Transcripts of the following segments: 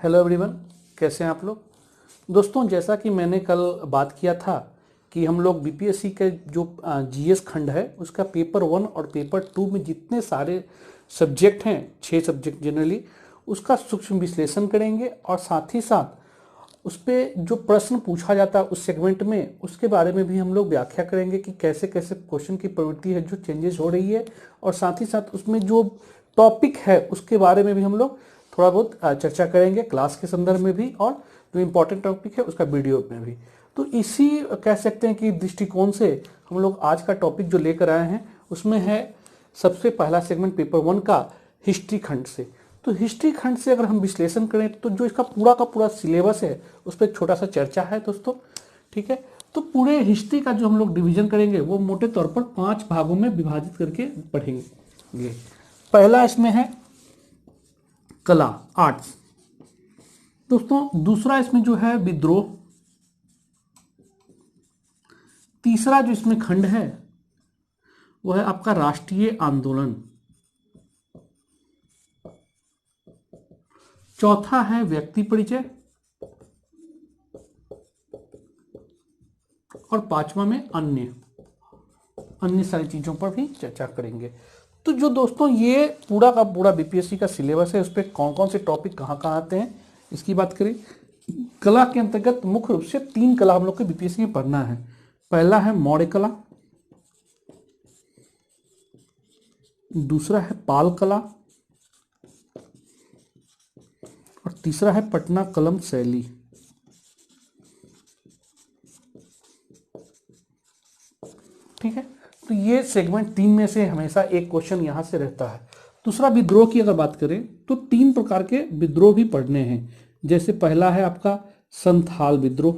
Hello everyone, कैसे हैं आप लोग। दोस्तों, जैसा कि मैंने कल बात किया था कि हम लोग बीपीएससी के जो जीएस खंड है उसका पेपर 1 और पेपर 2 में जितने सारे सब्जेक्ट हैं, 6 सब्जेक्ट जनरली, उसका सूक्ष्म विश्लेषण करेंगे और साथ ही साथ उस पर जो प्रश्न पूछा जाता है उस सेगमेंट में उसके बारे में भी हम लोग व्याख्या करेंगे कि कैसे कैसे क्वेश्चन की प्रवृत्ति है जो चेंजेस हो रही है, और साथ ही साथ उसमें जो टॉपिक है उसके बारे में भी हम लोग थोड़ा बहुत चर्चा करेंगे क्लास के संदर्भ में भी, और जो इम्पोर्टेंट टॉपिक है उसका वीडियो में भी। तो इसी कह सकते हैं कि दृष्टिकोण से हम लोग आज का टॉपिक जो लेकर आए हैं उसमें है सबसे पहला सेगमेंट पेपर 1 का हिस्ट्री खंड से। तो हिस्ट्री खंड से अगर हम विश्लेषण करें तो जो इसका पूरा का पूरा सिलेबस है उस पर एक छोटा सा चर्चा है दोस्तों, ठीक है। तो पूरे हिस्ट्री का जो हम लोग डिवीजन करेंगे वो मोटे तौर पर 5 भागों में विभाजित करके पढ़ेंगे। पहला इसमें है कला, आर्ट्स दोस्तों। दूसरा इसमें जो है विद्रोह। तीसरा जो इसमें खंड है वो है आपका राष्ट्रीय आंदोलन। चौथा है व्यक्ति परिचय, और पांचवा में अन्य सारी चीजों पर भी चर्चा करेंगे। तो जो दोस्तों ये पूरा का पूरा बीपीएससी का सिलेबस है उस पर कौन कौन से टॉपिक कहाँ कहाँ आते हैं इसकी बात करें। कला के अंतर्गत मुख्य रूप से 3 कला हम लोग को बीपीएससी में पढ़ना है। पहला है मौर्य कला, दूसरा है पाल कला, और तीसरा है पटना कलम शैली। ठीक है, तो ये सेगमेंट 3 में से हमेशा एक क्वेश्चन यहां से रहता है। दूसरा विद्रोह की अगर बात करें तो 3 प्रकार के विद्रोह भी पढ़ने हैं। जैसे पहला है आपका संथाल विद्रोह,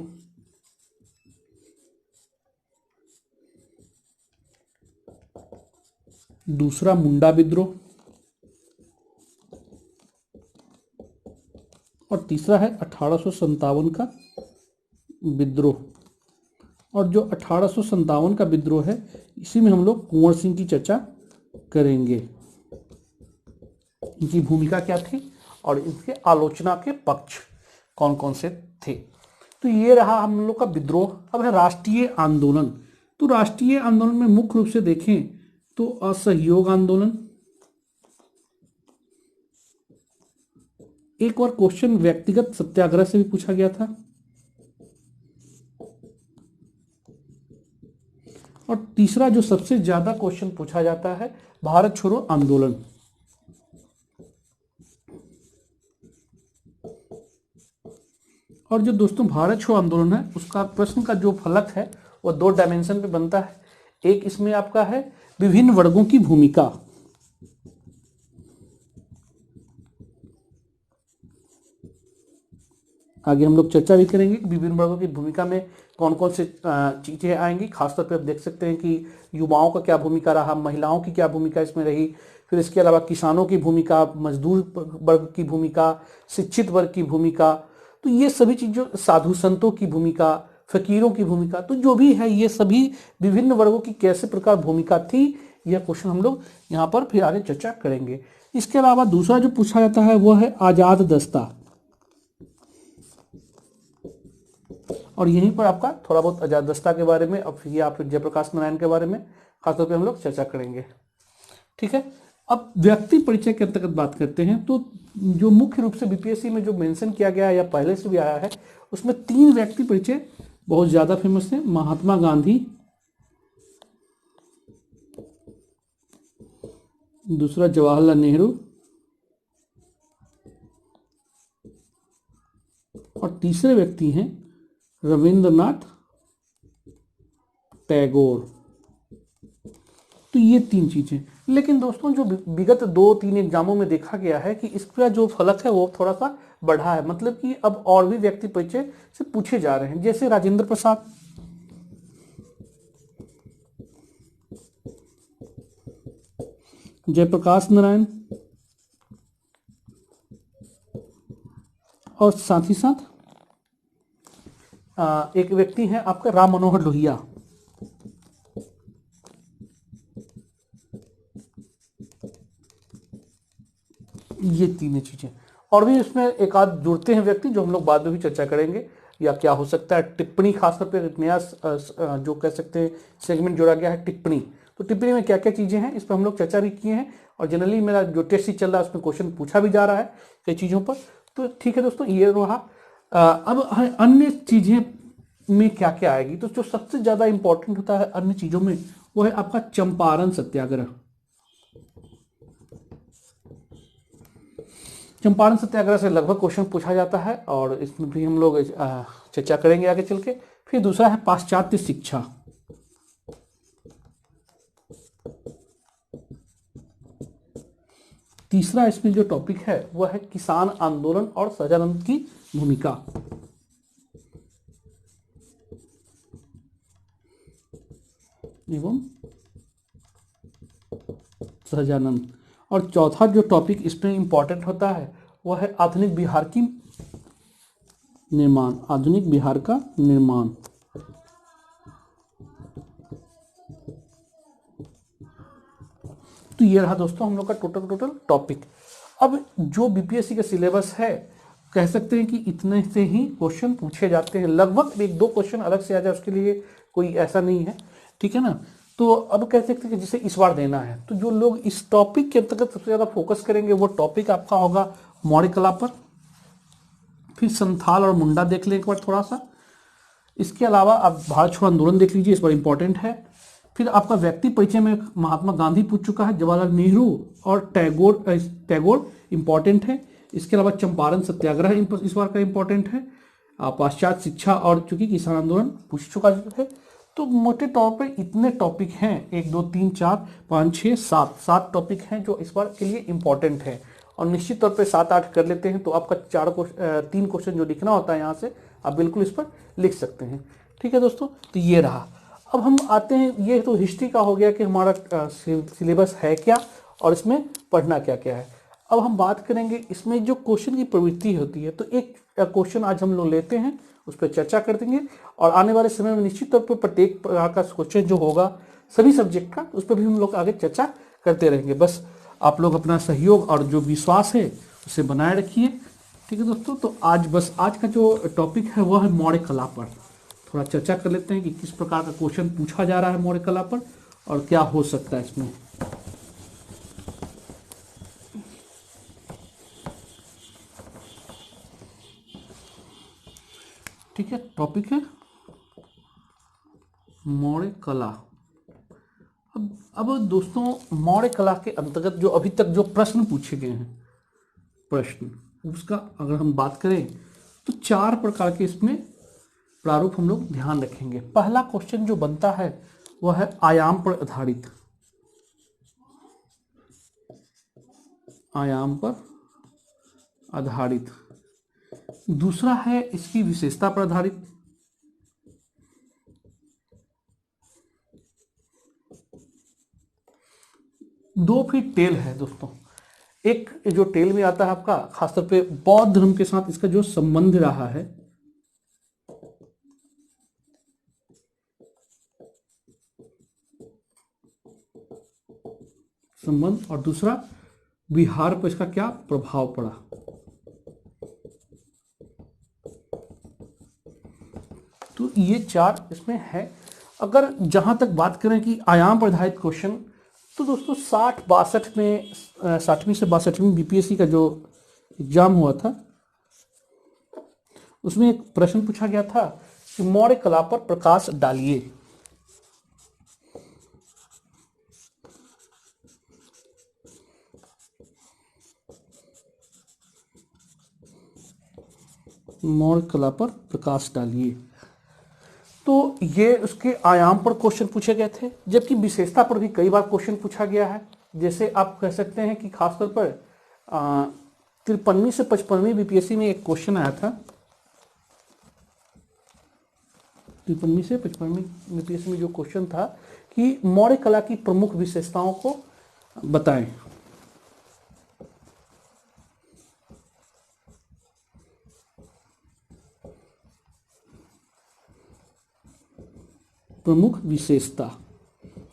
दूसरा मुंडा विद्रोह, और तीसरा है 1857 का विद्रोह। और जो 1857 का विद्रोह है इसी में हम लोग कुंवर सिंह की चर्चा करेंगे, इनकी भूमिका क्या थी और इनके आलोचना के पक्ष कौन कौन से थे। तो ये रहा हम लोग का विद्रोह। अब है राष्ट्रीय आंदोलन। तो राष्ट्रीय आंदोलन में मुख्य रूप से देखें तो असहयोग आंदोलन। एक और क्वेश्चन व्यक्तिगत सत्याग्रह से भी पूछा गया था, और तीसरा जो सबसे ज्यादा क्वेश्चन पूछा जाता है भारत छोड़ो आंदोलन। और जो दोस्तों भारत छोड़ो आंदोलन है उसका प्रश्न का जो फलक है वो 2 डायमेंशन पे बनता है। एक इसमें आपका है विभिन्न वर्गों की भूमिका, आगे हम लोग चर्चा भी करेंगे कि विभिन्न वर्गों की भूमिका में कौन कौन से चीजें आएंगी। खासतौर पे आप देख सकते हैं कि युवाओं का क्या भूमिका रहा, महिलाओं की क्या भूमिका इसमें रही, फिर इसके अलावा किसानों की भूमिका, मजदूर वर्ग की भूमिका, शिक्षित वर्ग की भूमिका। तो ये सभी चीजों, साधु संतों की भूमिका, फकीरों की भूमिका, तो जो भी है ये सभी विभिन्न वर्गों की कैसे प्रकार भूमिका थी, यह क्वेश्चन हम लोग यहाँ पर फिर आगे चर्चा करेंगे। इसके अलावा दूसरा जो पूछा जाता है वो है आजाद दस्ता, और यहीं पर आपका थोड़ा बहुत आजाद दस्ता के बारे में और फिर आप जयप्रकाश नारायण के बारे में खासतौर पे हम लोग चर्चा करेंगे। ठीक है, अब व्यक्ति परिचय के अंतर्गत बात करते हैं तो जो मुख्य रूप से बीपीएससी में जो मेंशन किया गया है या पहले से भी आया है उसमें 3 व्यक्ति परिचय बहुत ज्यादा फेमस है। महात्मा गांधी, दूसरा जवाहरलाल नेहरू, और तीसरे व्यक्ति हैं रविंद्रनाथ टैगोर। तो ये 3 चीजें। लेकिन दोस्तों जो विगत 2-3 एग्जामों में देखा गया है कि इसका जो फलक है वो थोड़ा सा बढ़ा है, मतलब कि अब और भी व्यक्ति परिचय से पूछे जा रहे हैं। जैसे राजेंद्र प्रसाद, जयप्रकाश नारायण, और साथ ही साथ एक व्यक्ति हैं आपका राम मनोहर लोहिया। ये तीनों चीजें। और भी इसमें एक आध जुड़ते हैं व्यक्ति जो हम लोग बाद में भी चर्चा करेंगे, या क्या हो सकता है टिप्पणी, खासतौर पे एक नया जो कह सकते हैं सेगमेंट जोड़ा गया है टिप्पणी। तो टिप्पणी में क्या क्या चीजें हैं इस पर हम लोग चर्चा भी किए हैं, और जनरली मेरा जो टेस्ट चल रहा है उसमें क्वेश्चन पूछा भी जा रहा है कई चीजों पर। तो ठीक है दोस्तों, ये रहा। अब अन्य चीजें में क्या क्या आएगी, तो जो सबसे ज्यादा इंपॉर्टेंट होता है अन्य चीजों में वो है आपका चंपारण सत्याग्रह। चंपारण सत्याग्रह से लगभग क्वेश्चन पूछा जाता है और इसमें भी हम लोग चर्चा करेंगे आगे चल के। फिर दूसरा है पाश्चात्य शिक्षा। तीसरा इसमें जो टॉपिक है वह है किसान आंदोलन और सहजानंद की भूमिका। एवं सहजानंद। और चौथा जो टॉपिक इसमें इंपॉर्टेंट होता है वह है आधुनिक बिहार की निर्माण, आधुनिक बिहार का निर्माण। तो ये रहा दोस्तों हम लोग का टोटल टॉपिक। अब जो बीपीएससी का सिलेबस है कह सकते हैं कि इतने से ही क्वेश्चन पूछे जाते हैं, लगभग एक दो क्वेश्चन अलग से आ जाए उसके लिए कोई ऐसा नहीं है, ठीक है ना। तो अब कह सकते हैं कि जिसे इस बार देना है, तो जो लोग इस टॉपिक के अंतर्गत सबसे ज्यादा फोकस करेंगे वो टॉपिक आपका होगा मौर्य कला पर। फिर संथाल और मुंडा देख लें एक बार थोड़ा सा। इसके अलावा आप भारत छोड़ो आंदोलन देख लीजिए, इस बार इंपॉर्टेंट है। फिर आपका व्यक्ति परिचय में महात्मा गांधी पूछ चुका है, जवाहरलाल नेहरू और टैगोर इंपॉर्टेंट है। इसके अलावा चंपारण सत्याग्रह इस बार का इंपॉर्टेंट है। पाश्चात्य शिक्षा और चूंकि किसान आंदोलन पूछ चुका है। तो मोटे तौर पर इतने टॉपिक हैं, 1 2 3 4 5 6 7 टॉपिक हैं जो इस बार के लिए इंपॉर्टेंट है। और निश्चित तौर पे 7 8 कर लेते हैं तो आपका 3 क्वेश्चन जो लिखना होता है यहाँ से आप बिल्कुल इस पर लिख सकते हैं, ठीक है दोस्तों। तो ये रहा। अब हम आते हैं, ये तो हिस्ट्री का हो गया कि हमारा सिलेबस है क्या और इसमें पढ़ना क्या क्या है। अब हम बात करेंगे इसमें जो क्वेश्चन की प्रवृत्ति होती है। तो एक क्वेश्चन आज हम लोग लेते हैं, उस पर चर्चा कर देंगे, और आने वाले समय में निश्चित तौर पर प्रत्येक प्रकार का क्वेश्चन जो होगा सभी सब्जेक्ट का, उस पर भी हम लोग आगे चर्चा करते रहेंगे। बस आप लोग अपना सहयोग और जो विश्वास है उसे बनाए रखिए, ठीक है दोस्तों। तो आज का जो टॉपिक है वह है मौर्य कला पर। थोड़ा चर्चा कर लेते हैं कि किस प्रकार का क्वेश्चन पूछा जा रहा है मौर्य कला पर और क्या हो सकता है इसमें। ठीक है, टॉपिक है मौर्य कला। अब दोस्तों मौर्य कला के अंतर्गत जो अभी तक जो प्रश्न पूछे गए हैं, प्रश्न उसका अगर हम बात करें तो 4 प्रकार के इसमें प्रारूप हम लोग ध्यान रखेंगे। पहला क्वेश्चन जो बनता है वह है आयाम पर आधारित, आयाम पर आधारित। दूसरा है इसकी विशेषता पर आधारित। दो फिर टेल है दोस्तों। एक जो टेल में आता है आपका खासतौर पे बौद्ध धर्म के साथ इसका जो संबंध रहा है, संबंध, और दूसरा बिहार पर इसका क्या प्रभाव पड़ा। तो ये 4 इसमें है। अगर जहां तक बात करें कि आयाम पर आधारित क्वेश्चन, तो दोस्तों 60-62 में 60वीं से 62वीं बीपीएससी का जो एग्जाम हुआ था उसमें एक प्रश्न पूछा गया था कि मौर्य कला पर प्रकाश डालिए। मौर्य कला पर प्रकाश डालिए। तो ये उसके आयाम पर क्वेश्चन पूछे गए थे, जबकि विशेषता पर भी कई बार क्वेश्चन पूछा गया है। जैसे आप कह सकते हैं कि खासतौर पर 53वीं से 55वीं बीपीएससी में एक क्वेश्चन आया था। 53वीं से 55वीं बीपीएससी में जो क्वेश्चन था कि मौर्य कला की प्रमुख विशेषताओं को बताएं। प्रमुख विशेषता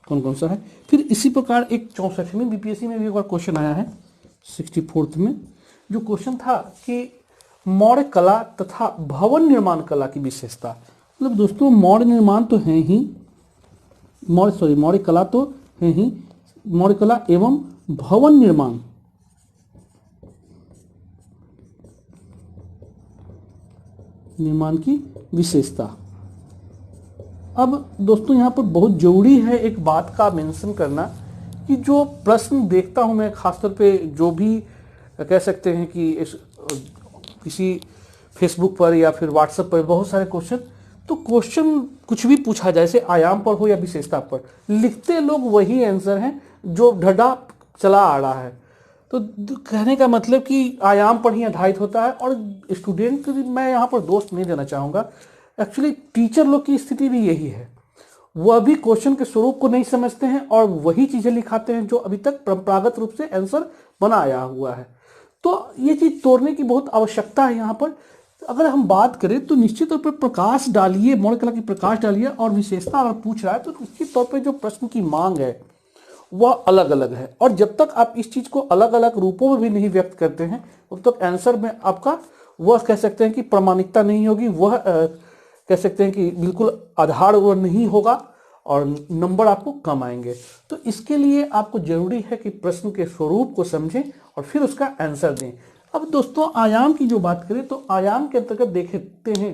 कौन कौन सा है। फिर इसी प्रकार एक 64वीं बीपीएससी में भी एक बार क्वेश्चन आया है 64th में, जो क्वेश्चन था कि मौर्य कला तथा भवन निर्माण कला की विशेषता, मतलब दोस्तों मौर्य निर्माण तो है ही, मौर्य कला तो है ही, मौर्य कला एवं भवन निर्माण की विशेषता। अब दोस्तों यहाँ पर बहुत जरूरी है एक बात का मेंशन करना कि जो प्रश्न देखता हूँ मैं, खासतौर पे जो भी कह सकते हैं कि किसी फेसबुक पर या फिर व्हाट्सएप पर बहुत सारे क्वेश्चन, तो क्वेश्चन कुछ भी पूछा जाए, जैसे आयाम पर हो या विशेषता पर, लिखते लोग वही आंसर हैं जो ढड़ा चला आ रहा है। तो कहने का मतलब कि आयाम पर ही आधारित होता है, और स्टूडेंट को मैं यहाँ पर दोष नहीं देना चाहूँगा, एक्चुअली टीचर लोग की स्थिति भी यही है, वह भी क्वेश्चन के स्वरूप को नहीं समझते हैं और वही चीजें लिखाते हैं जो अभी तक परंपरागत रूप से आंसर बना आया हुआ है। तो ये चीज तोड़ने की बहुत आवश्यकता है यहाँ पर। अगर हम बात करें तो निश्चित तौर पर प्रकाश डालिए, मौर्य कला की प्रकाश डालिए, और विशेषता अगर पूछ रहा है तो निश्चित तौर पर जो प्रश्न की मांग है वह अलग अलग है, और जब तक आप इस चीज को अलग अलग रूपों में भी नहीं व्यक्त करते हैं तब तक आंसर में आपका वह कह सकते हैं कि प्रामाणिकता नहीं होगी, वह कह सकते हैं कि बिल्कुल आधार वह नहीं होगा और नंबर आपको कम आएंगे। तो इसके लिए आपको जरूरी है कि प्रश्न के स्वरूप को समझें और फिर उसका आंसर दें। अब दोस्तों आयाम की जो बात करें तो आयाम के अंतर्गत देखते हैं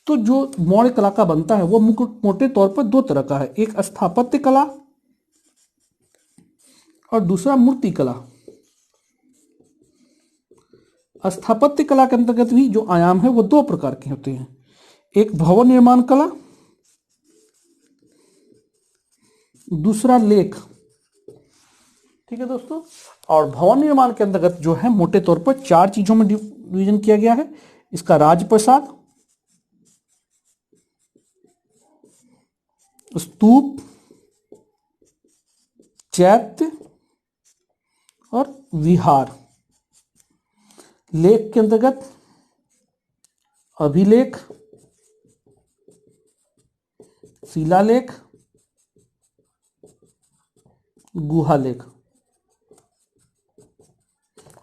तो जो मौर्य कला का बनता है वो मोटे तौर पर दो तरह का है, एक स्थापत्य कला और दूसरा मूर्ति कला। स्थापत्य कला के अंतर्गत भी जो आयाम है वो दो प्रकार के होते हैं, एक भवन निर्माण कला, दूसरा लेख। ठीक है दोस्तों, और भवन निर्माण के अंतर्गत जो है मोटे तौर पर चार चीजों में डिवीजन किया गया है, इसका राजप्रसाद, स्तूप, चैत्य और विहार। लेख के अंतर्गत अभिलेख, शिलालेख, गुहालेख,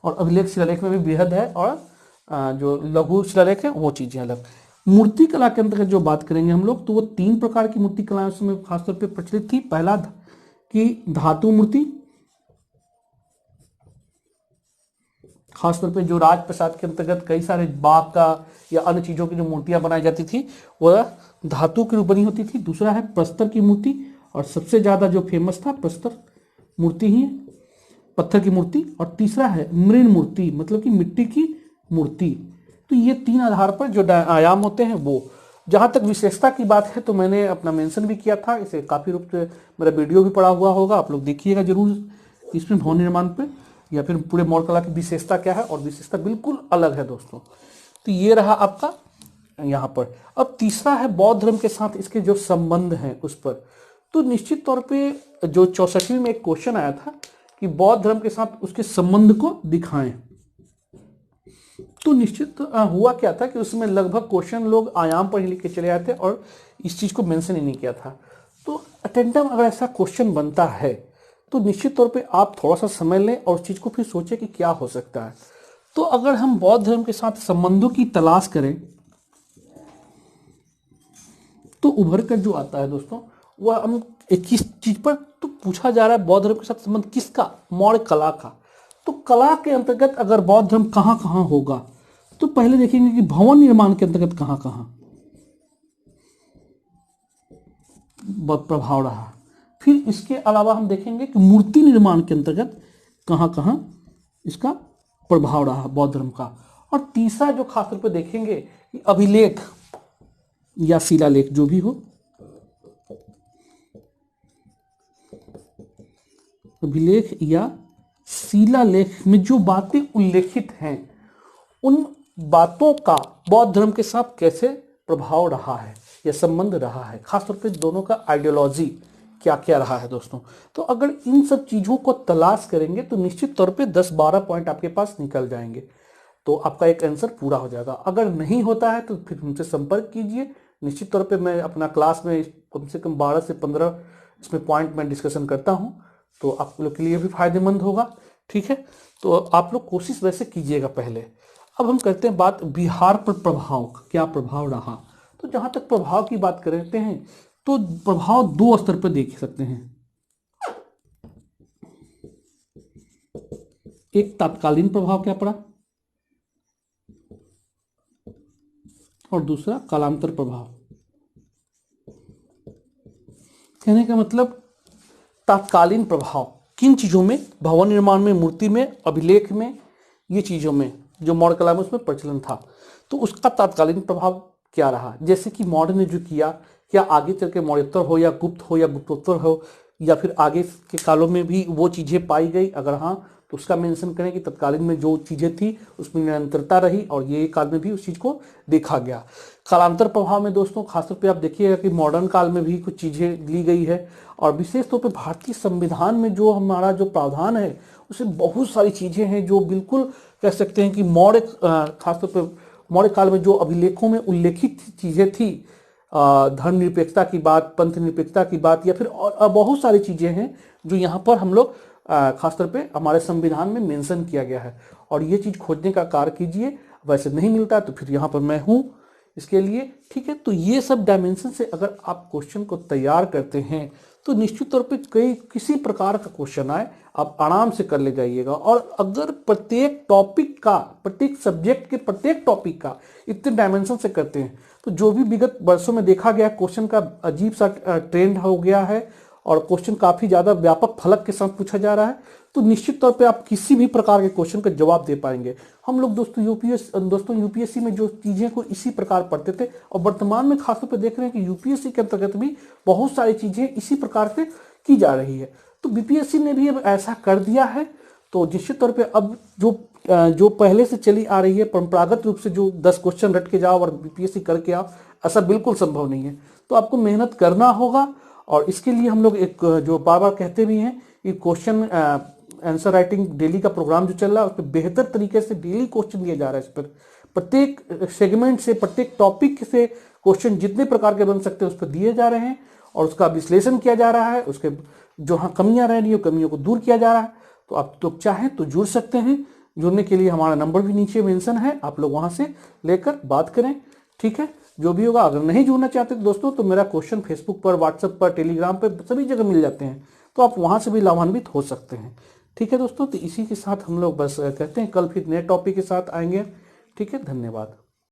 और अभिलेख शिलालेख में भी बेहद है, और जो लघु शिलालेख है वो चीजें अलग। मूर्ति कला के अंतर्गत जो बात करेंगे हम लोग तो वो तीन प्रकार की मूर्ति कला उसमें खासतौर पे प्रचलित थी। पहला की धातु मूर्ति, खासतौर पे जो राजप्रसाद के अंतर्गत कई सारे बाघ का या अन्य चीजों की जो मूर्तियां बनाई जाती थी वह धातु के रूप बनी होती थी। दूसरा है प्रस्तर की मूर्ति, और सबसे ज्यादा जो फेमस था प्रस्तर मूर्ति ही, पत्थर की मूर्ति। और तीसरा है मृण मूर्ति, मतलब कि मिट्टी की मूर्ति। तो ये तीन आधार पर जो आयाम होते हैं वो। जहां तक विशेषता की बात है तो मैंने अपना मेंशन भी किया था, इसे काफी रूप से मेरा वीडियो भी पड़ा हुआ होगा, आप लोग देखिएगा जरूर इसमें भवन निर्माण पे या फिर पूरे मौर्य कला की विशेषता क्या है, और विशेषता बिल्कुल अलग है दोस्तों। तो ये रहा आपका यहाँ पर। अब तीसरा है बौद्ध धर्म के साथ इसके जो संबंध हैं उस पर। तो निश्चित तौर पे जो 64वीं में एक क्वेश्चन आया था कि बौद्ध धर्म के साथ उसके संबंध को दिखाएं, तो निश्चित हुआ क्या था कि उसमें लगभग क्वेश्चन लोग आयाम पर ही लिख के चले आए थे और इस चीज को मेंशन ही नहीं किया था। तो अटेंडम अगर ऐसा क्वेश्चन बनता है तो निश्चित तौर पे आप थोड़ा सा समय लें और उस चीज को फिर सोचें कि क्या हो सकता है। तो अगर हम बौद्ध धर्म के साथ संबंधों की तलाश करें तो उभर कर जो आता है दोस्तों वह हम किस चीज पर तो पूछा जा रहा है, बौद्ध धर्म के साथ संबंध किसका, मौर्य कला का। तो कला के अंतर्गत अगर बौद्ध धर्म कहां कहां होगा तो पहले देखेंगे कि भवन निर्माण के अंतर्गत कहां कहां प्रभाव रहा, फिर इसके अलावा हम देखेंगे कि मूर्ति निर्माण के अंतर्गत कहां कहां इसका प्रभाव रहा बौद्ध धर्म का, और तीसरा जो खासतौर पर देखेंगे कि अभिलेख या शिलालेख जो भी हो, अभिलेख या शिलालेख में जो बातें उल्लेखित हैं उन बातों का बौद्ध धर्म के साथ कैसे प्रभाव रहा है या संबंध रहा है, खासतौर पे दोनों का आइडियोलॉजी क्या क्या रहा है दोस्तों। तो अगर इन सब चीजों को तलाश करेंगे तो निश्चित तौर पे 10-12 पॉइंट आपके पास निकल जाएंगे, तो आपका एक आंसर पूरा हो जाएगा। अगर नहीं होता है तो फिर हमसे संपर्क कीजिए। निश्चित तौर पे मैं अपना क्लास में कम से कम 12 से 15 इसमें पॉइंट में डिस्कशन करता हूँ, तो आप लोग के लिए भी फायदेमंद होगा। ठीक है, तो आप लोग कोशिश वैसे कीजिएगा पहले। अब हम करते हैं बात बिहार पर प्रभाव का, क्या प्रभाव रहा। तो जहां तक प्रभाव की बात करते हैं तो प्रभाव दो स्तर पर देख सकते हैं। एक तात्कालीन प्रभाव क्या पड़ा और दूसरा कालांतर प्रभाव। कहने का मतलब तात्कालीन प्रभाव किन चीजों में, भवन निर्माण में, मूर्ति में, अभिलेख में, ये चीजों में जो मौर्य कला में उसमें प्रचलन था, तो उसका तात्कालीन प्रभाव क्या रहा। जैसे कि मौर्य ने जो किया, क्या आगे चल के मौर्योत्तर हो या गुप्त हो या गुप्तोत्तर हो या फिर आगे के कालों में भी वो चीजें पाई गई, अगर हाँ तो उसका मेंशन करें कि तत्कालीन में जो चीजें थी उसमें निरंतरता रही और ये काल में भी उस चीज को देखा गया। कालांतर प्रभाव में दोस्तों खासतौर पे आप देखिएगा कि मॉडर्न काल में भी कुछ चीजें ली गई है और विशेष तौर पे भारतीय संविधान में जो हमारा जो प्रावधान है उसमें बहुत सारी चीजें हैं जो बिल्कुल कह सकते हैं कि मौर्य खासतौर पे मौर्य काल में जो अभिलेखों में उल्लेखित चीजें थी, धर्मनिरपेक्षता की बात, पंथ निरपेक्षता की बात, या फिर और बहुत सारी चीजें हैं जो यहाँ पर हम लोग खासतौर पे हमारे संविधान में मेंशन किया गया है। और ये चीज खोजने का कार्य कीजिए, वैसे नहीं मिलता तो फिर यहाँ पर मैं हूँ इसके लिए, ठीक है। तो ये सब डायमेंशन से अगर आप क्वेश्चन को तैयार करते हैं तो निश्चित तौर पे किसी प्रकार का क्वेश्चन आए आप आराम से कर ले जाइएगा। और अगर प्रत्येक टॉपिक का, प्रत्येक सब्जेक्ट के प्रत्येक टॉपिक का इतने डायमेंशन से करते हैं तो जो भी विगत वर्षों में देखा गया क्वेश्चन का अजीब सा ट्रेंड हो गया है और क्वेश्चन काफी ज्यादा व्यापक फलक के साथ पूछा जा रहा है, तो निश्चित तौर पे आप किसी भी प्रकार के क्वेश्चन का जवाब दे पाएंगे। हम लोग दोस्तों यूपीएससी में जो चीजें को इसी प्रकार पढ़ते थे और वर्तमान में खासतौर पे देख रहे हैं कि यूपीएससी के अंतर्गत भी बहुत सारी चीजें इसी प्रकार से की जा रही है। तो बीपीएससी ने भी अब ऐसा कर दिया है, तो निश्चित तौर पर अब जो पहले से चली आ रही है परंपरागत रूप से जो 10 क्वेश्चन रट के जाओ और बीपीएससी करके आओ, ऐसा बिल्कुल संभव नहीं है। तो आपको मेहनत करना होगा और इसके लिए हम लोग एक जो बार बार कहते भी हैं कि क्वेश्चन आंसर राइटिंग डेली का प्रोग्राम जो चल रहा है उस पर बेहतर तरीके से डेली क्वेश्चन दिया जा रहा है। इस पर प्रत्येक सेगमेंट से, प्रत्येक टॉपिक से क्वेश्चन जितने प्रकार के बन सकते हैं उस पर दिए जा रहे हैं और उसका विश्लेषण किया जा रहा है, उसके जो हाँ कमियां रह रही है कमियों को दूर किया जा रहा है। तो आप तो चाहें तो जुड़ सकते हैं, जुड़ने के लिए हमारा नंबर भी नीचे मेंशन है, आप लोग वहां से लेकर बात करें, ठीक है। जो भी होगा, अगर नहीं जुड़ना चाहते तो दोस्तों तो मेरा क्वेश्चन फेसबुक पर, व्हाट्सएप पर, टेलीग्राम पर सभी जगह मिल जाते हैं, तो आप वहां से भी लाभान्वित हो सकते हैं, ठीक है दोस्तों। तो इसी के साथ हम लोग बस कहते हैं कल फिर नए टॉपिक के साथ आएंगे, ठीक है। धन्यवाद।